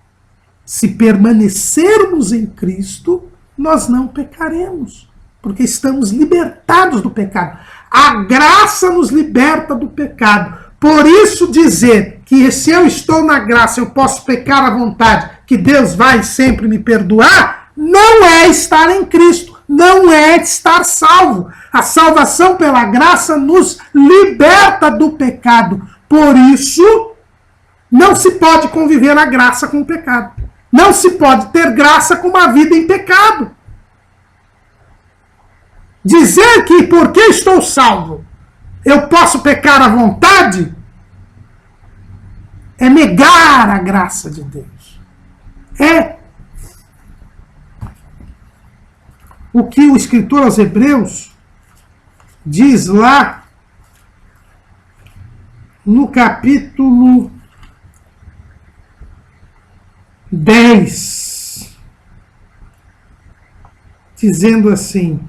Se permanecermos em Cristo, nós não pecaremos, porque estamos libertados do pecado. A graça nos liberta do pecado. Por isso dizer que se eu estou na graça, eu posso pecar à vontade, que Deus vai sempre me perdoar, não é estar em Cristo, não é estar salvo. A salvação pela graça nos liberta do pecado. Por isso, não se pode conviver a graça com o pecado. Não se pode ter graça com uma vida em pecado. Dizer que porque estou salvo, eu posso pecar à vontade, é negar a graça de Deus. É o que o escritor aos Hebreus diz lá no capítulo 10, dizendo assim,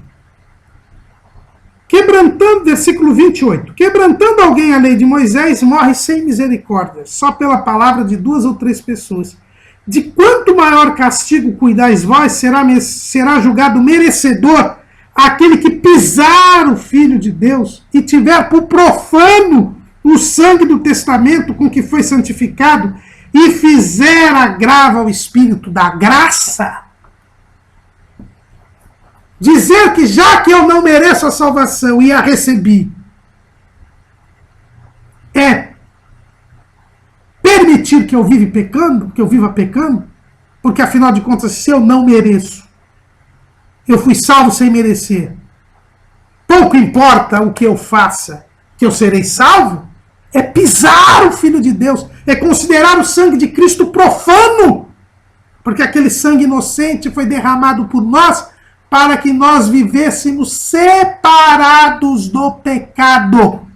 versículo 28, quebrantando alguém a lei de Moisés, morre sem misericórdia, só pela palavra de 2 ou 3 pessoas. De quanto maior castigo cuidais vós, será julgado merecedor aquele que pisar o Filho de Deus e tiver por profano o sangue do testamento com que foi santificado e fizer agravo ao Espírito da graça. Dizer que já que eu não mereço a salvação e a recebi, é permitir que eu viva pecando, porque afinal de contas, se eu não mereço, eu fui salvo sem merecer, pouco importa o que eu faça, que eu serei salvo, é pisar o Filho de Deus, é considerar o sangue de Cristo profano, porque aquele sangue inocente foi derramado por nós, para que nós vivêssemos separados do pecado.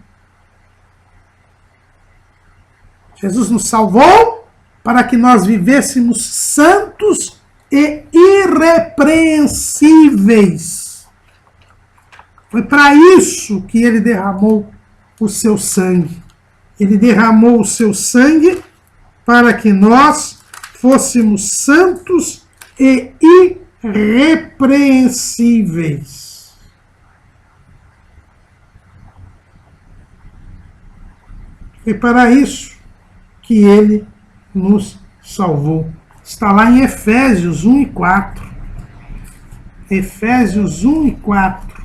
Jesus nos salvou para que nós vivêssemos santos e irrepreensíveis. Foi para isso que ele derramou o seu sangue. Ele derramou o seu sangue para que nós fôssemos santos e irrepreensíveis. Foi para isso que ele nos salvou. Está lá em Efésios 1 e 4. Efésios 1 e 4.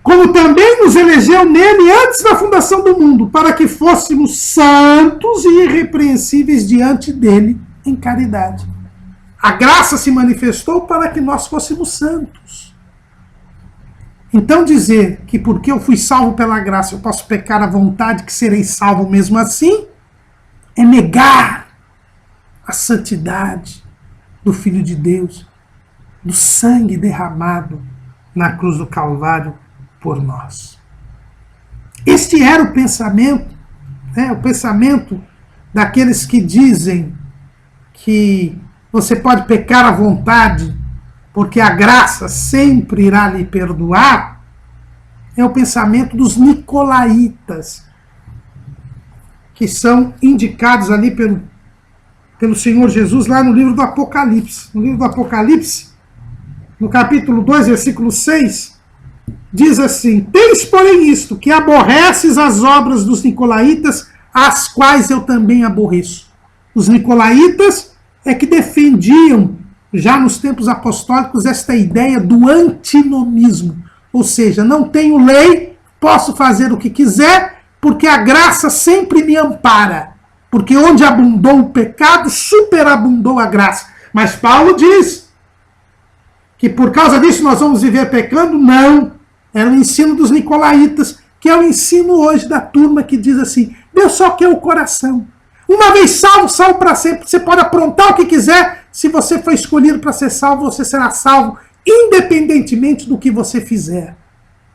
Como também nos elegeu nele antes da fundação do mundo, para que fôssemos santos e irrepreensíveis diante dele em caridade. A graça se manifestou para que nós fôssemos santos. Então dizer que porque eu fui salvo pela graça eu posso pecar à vontade, que serei salvo mesmo assim, é negar a santidade do Filho de Deus, do sangue derramado na cruz do Calvário por nós. Este era o pensamento daqueles que dizem que você pode pecar à vontade, porque a graça sempre irá lhe perdoar. É o pensamento dos nicolaítas, que são indicados ali pelo Senhor Jesus lá no livro do Apocalipse. No livro do Apocalipse, no capítulo 2, versículo 6, diz assim: tens, porém, isto, que aborreces as obras dos nicolaítas, as quais eu também aborreço. Os nicolaítas é que defendiam, já nos tempos apostólicos, esta ideia do antinomismo. Ou seja, não tenho lei, posso fazer o que quiser, porque a graça sempre me ampara. Porque onde abundou o pecado, superabundou a graça. Mas Paulo diz que por causa disso nós vamos viver pecando? Não. Era o ensino dos nicolaítas, que é o ensino hoje da turma que diz assim: Deus só quer o coração. Uma vez salvo, salvo para sempre. Você pode aprontar o que quiser. Se você foi escolhido para ser salvo, você será salvo, independentemente do que você fizer.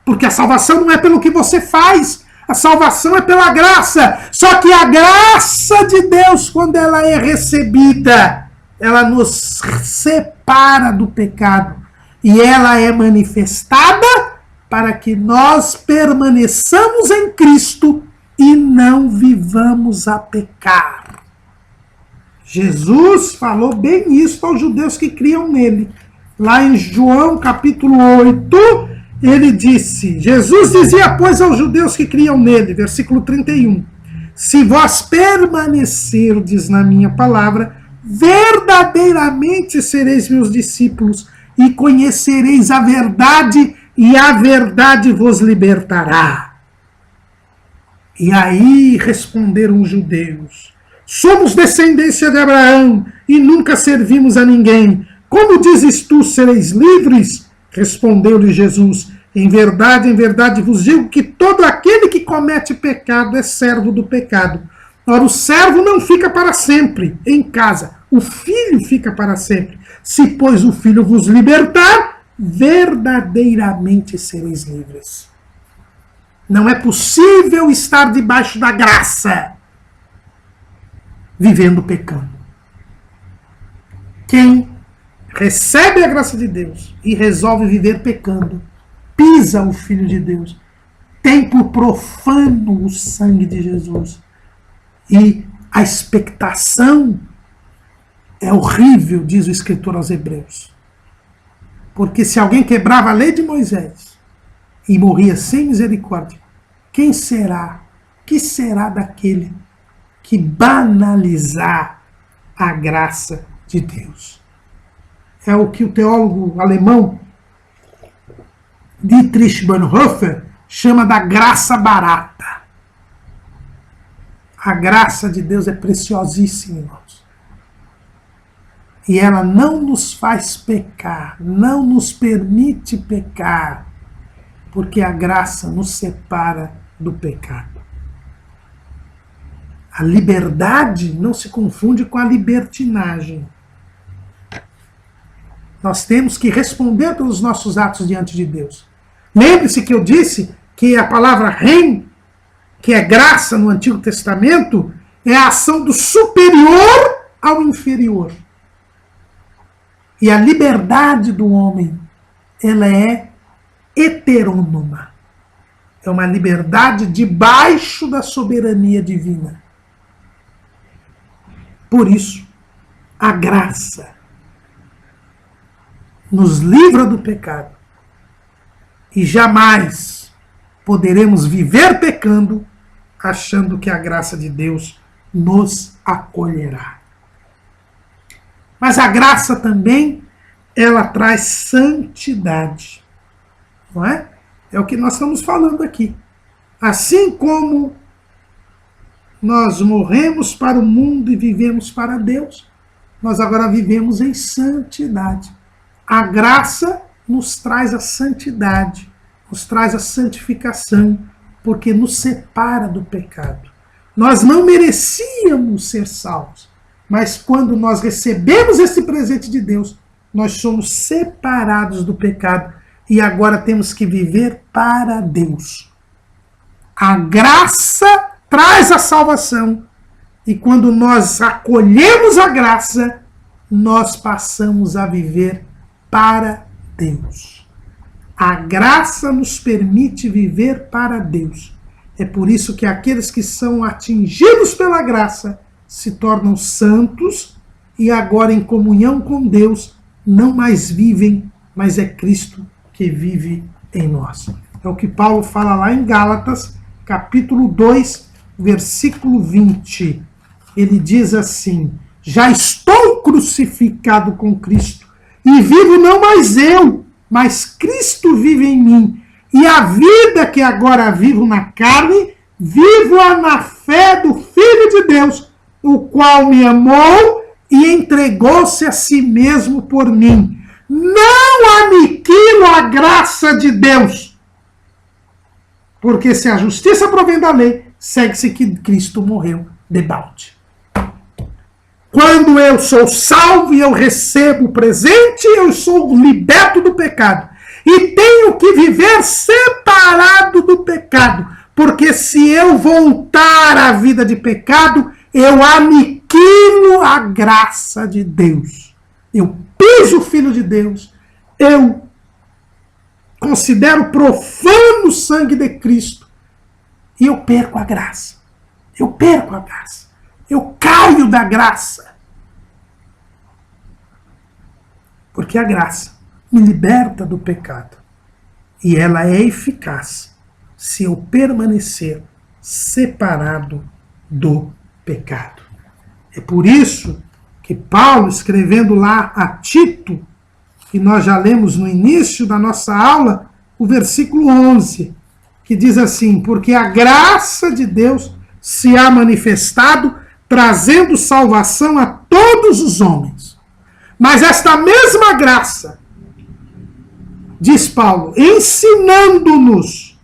Porque a salvação não é pelo que você faz. A salvação é pela graça. Só que a graça de Deus, quando ela é recebida, ela nos separa do pecado. E ela é manifestada para que nós permaneçamos em Cristo e não vivamos a pecar. Jesus falou bem isso aos judeus que criam nele. Lá em João capítulo 8, ele disse, Jesus dizia, pois, aos judeus que criam nele, versículo 31, se vós permanecerdes na minha palavra, verdadeiramente sereis meus discípulos e conhecereis a verdade, e a verdade vos libertará. E aí responderam os judeus: somos descendência de Abraão e nunca servimos a ninguém. Como dizes tu, sereis livres? Respondeu-lhe Jesus: em verdade vos digo que todo aquele que comete pecado é servo do pecado. Ora, o servo não fica para sempre em casa, o filho fica para sempre. Se, pois, o filho vos libertar, verdadeiramente sereis livres. Não é possível estar debaixo da graça, vivendo pecando. Quem recebe a graça de Deus e resolve viver pecando, pisa o Filho de Deus, tem por profano o sangue de Jesus. E a expectação é horrível, diz o escritor aos Hebreus. Porque se alguém quebrava a lei de Moisés e morria sem misericórdia, quem será? Que será daquele que banalizar a graça de Deus? É o que o teólogo alemão Dietrich Bonhoeffer chama da graça barata. A graça de Deus é preciosíssima, irmãos. E ela não nos faz pecar, não nos permite pecar, porque a graça nos separa do pecado. A liberdade não se confunde com a libertinagem. Nós temos que responder pelos nossos atos diante de Deus. Lembre-se que eu disse que a palavra rein, que é graça no Antigo Testamento, é a ação do superior ao inferior. E a liberdade do homem, ela é heterônoma. É uma liberdade debaixo da soberania divina. Por isso, a graça nos livra do pecado. E jamais poderemos viver pecando achando que a graça de Deus nos acolherá. Mas a graça também, ela traz santidade. Não é? É o que nós estamos falando aqui. Assim como nós morremos para o mundo e vivemos para Deus, nós agora vivemos em santidade. A graça nos traz a santidade, nos traz a santificação, porque nos separa do pecado. Nós não merecíamos ser salvos, mas quando nós recebemos esse presente de Deus, nós somos separados do pecado e agora temos que viver para Deus. A graça traz a salvação e quando nós acolhemos a graça, nós passamos a viver para Deus. A graça nos permite viver para Deus. É por isso que aqueles que são atingidos pela graça se tornam santos e agora em comunhão com Deus não mais vivem, mas é Cristo que vive em nós. É o que Paulo fala lá em Gálatas, capítulo 2, versículo 20. Ele diz assim: já estou crucificado com Cristo e vivo não mais eu, mas Cristo vive em mim. E a vida que agora vivo na carne, vivo-a na fé do Filho de Deus, o qual me amou e entregou-se a si mesmo por mim. Não aniquilo a graça de Deus, porque se a justiça provém da lei, segue-se que Cristo morreu debalde. Quando eu sou salvo e eu recebo o presente, eu sou liberto do pecado. E tenho que viver separado do pecado. Porque se eu voltar à vida de pecado, eu aniquilo a graça de Deus. Eu piso o Filho de Deus. Eu considero profano o sangue de Cristo. E eu perco a graça. Eu perco a graça. Eu caio da graça. Porque a graça me liberta do pecado. E ela é eficaz se eu permanecer separado do pecado. É por isso que Paulo, escrevendo lá a Tito, que nós já lemos no início da nossa aula, o versículo 11, que diz assim: porque a graça de Deus se há manifestado, trazendo salvação a todos os homens. Mas esta mesma graça diz Paulo, ensinando-nos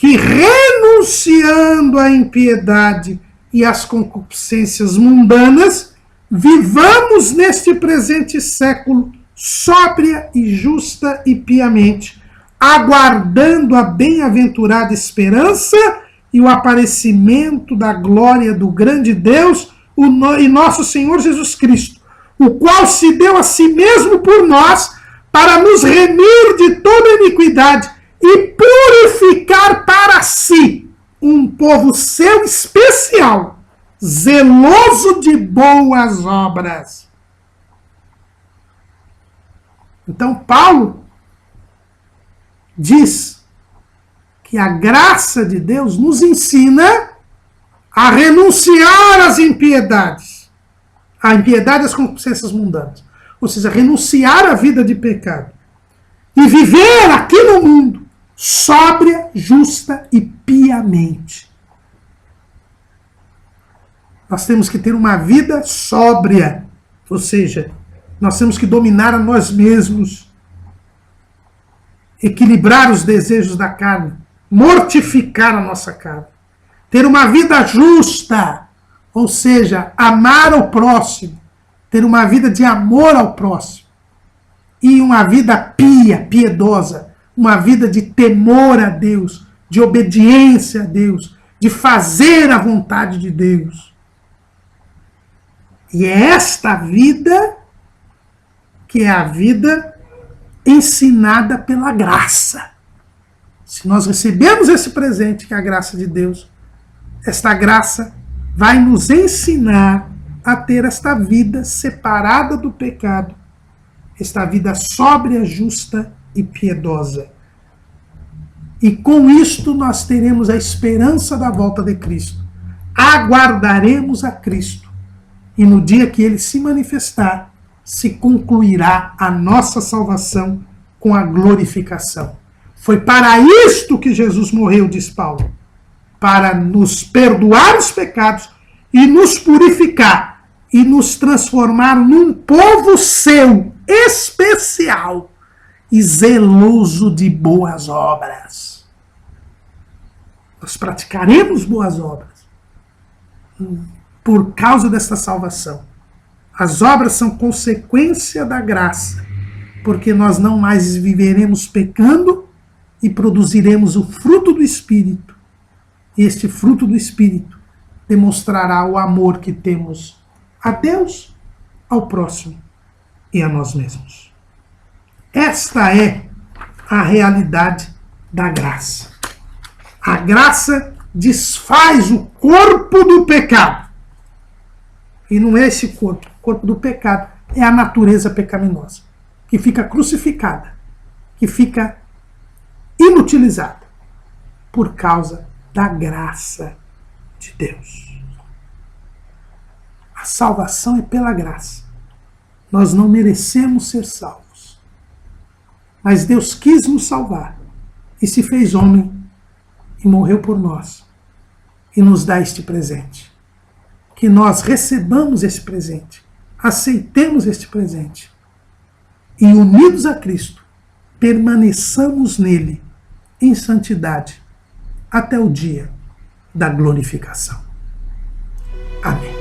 que renunciando à impiedade e às concupiscências mundanas, vivamos neste presente século sóbria e justa e piamente, aguardando a bem-aventurada esperança e o aparecimento da glória do grande Deus e nosso Senhor Jesus Cristo, o qual se deu a si mesmo por nós para nos remir de toda iniquidade e purificar para si um povo seu especial, zeloso de boas obras. Então Paulo diz que a graça de Deus nos ensina a renunciar às impiedades, a impiedade e às concupiscências mundanas, ou seja, renunciar à vida de pecado e viver aqui no mundo sóbria, justa e piamente. Nós temos que ter uma vida sóbria, ou seja, nós temos que dominar a nós mesmos, equilibrar os desejos da carne, mortificar a nossa carne, ter uma vida justa, ou seja, amar o próximo, ter uma vida de amor ao próximo, e uma vida piedosa, uma vida de temor a Deus, de obediência a Deus, de fazer a vontade de Deus. E é esta vida que é a vida ensinada pela graça. Se nós recebemos esse presente, que é a graça de Deus, esta graça vai nos ensinar a ter esta vida separada do pecado, esta vida sóbria, justa e piedosa. E com isto nós teremos a esperança da volta de Cristo. Aguardaremos a Cristo. E no dia que ele se manifestar, se concluirá a nossa salvação com a glorificação. Foi para isto que Jesus morreu, diz Paulo, para nos perdoar os pecados e nos purificar e nos transformar num povo seu, especial e zeloso de boas obras. Nós praticaremos boas obras por causa desta salvação. As obras são consequência da graça, porque nós não mais viveremos pecando e produziremos o fruto do Espírito. E este fruto do Espírito demonstrará o amor que temos a Deus, ao próximo e a nós mesmos. Esta é a realidade da graça. A graça desfaz o corpo do pecado. E não é esse corpo. O corpo do pecado é a natureza pecaminosa, que fica crucificada, que fica inutilizada por causa da graça de Deus. A salvação é pela graça. Nós não merecemos ser salvos. Mas Deus quis nos salvar e se fez homem e morreu por nós e nos dá este presente. Que nós recebamos esse presente, aceitemos este presente e, unidos a Cristo, permaneçamos nele em santidade até o dia da glorificação. Amém.